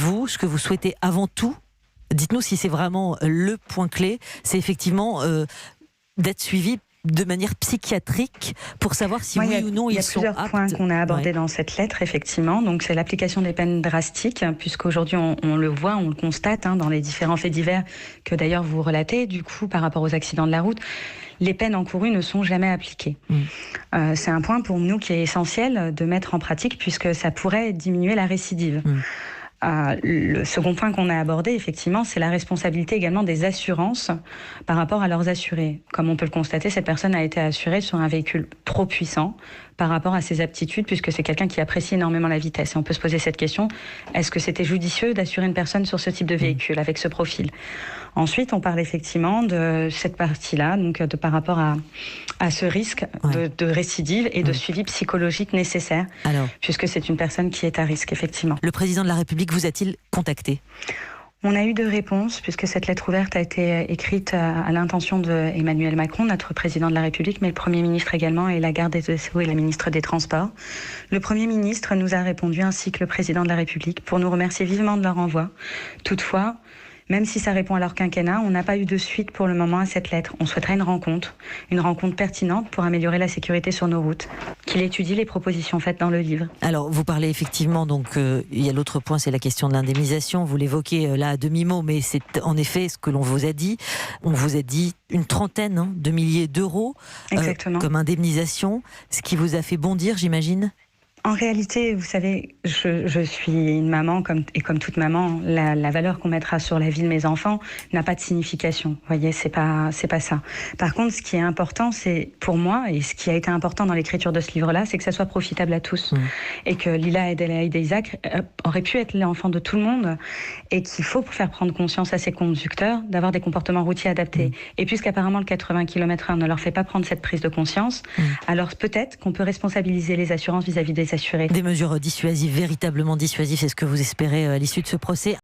vous, ce que vous souhaitez avant tout, dites-nous si c'est vraiment le point clé, c'est effectivement d'être suivi de manière psychiatrique pour savoir si oui ou non ils sont aptes. Il y a plusieurs points qu'on a abordés dans cette lettre, effectivement. Donc c'est l'application des peines drastiques, puisqu'aujourd'hui on le voit, on le constate dans les différents faits divers que d'ailleurs vous relatez. Du coup, par rapport aux accidents de la route, les peines encourues ne sont jamais appliquées. C'est un point pour nous qui est essentiel de mettre en pratique, puisque ça pourrait diminuer la récidive. Le second point qu'on a abordé, effectivement, c'est la responsabilité également des assurances par rapport à leurs assurés. Comme on peut le constater, cette personne a été assurée sur un véhicule trop puissant par rapport à ses aptitudes, puisque c'est quelqu'un qui apprécie énormément la vitesse. Et on peut se poser cette question, est-ce que c'était judicieux d'assurer une personne sur ce type de véhicule, avec ce profil ? Ensuite, on parle effectivement de cette partie-là, donc par rapport à ce risque de récidive et de suivi psychologique nécessaire, puisque c'est une personne qui est à risque, effectivement. Le président de la République vous a-t-il contacté ? On a eu 2 réponses, puisque cette lettre ouverte a été écrite à l'intention d'Emmanuel Macron, notre président de la République, mais le Premier ministre également, et la garde des Sceaux et la ministre des Transports. Le Premier ministre nous a répondu, ainsi que le président de la République, pour nous remercier vivement de leur envoi. Toutefois, même si ça répond à leur quinquennat, on n'a pas eu de suite pour le moment à cette lettre. On souhaiterait une rencontre pertinente pour améliorer la sécurité sur nos routes, qu'il étudie les propositions faites dans le livre. Alors, vous parlez effectivement, donc il y a l'autre point, c'est la question de l'indemnisation. Vous l'évoquez là à demi-mot, mais c'est en effet ce que l'on vous a dit. On vous a dit une trentaine de milliers d'euros comme indemnisation, ce qui vous a fait bondir, j'imagine ? En réalité, vous savez, je suis une maman, comme toute maman, la valeur qu'on mettra sur la vie de mes enfants n'a pas de signification. Vous voyez, c'est pas ça. Par contre, ce qui est important, c'est pour moi, et ce qui a été important dans l'écriture de ce livre-là, c'est que ça soit profitable à tous. Et que Lila et Isaac auraient pu être l'enfant de tout le monde, et qu'il faut faire prendre conscience à ces conducteurs d'avoir des comportements routiers adaptés. Et puisqu'apparemment le 80 km/h ne leur fait pas prendre cette prise de conscience, alors peut-être qu'on peut responsabiliser les assurances vis-à-vis des assurés. Des mesures dissuasives, véritablement dissuasives, c'est ce que vous espérez à l'issue de ce procès.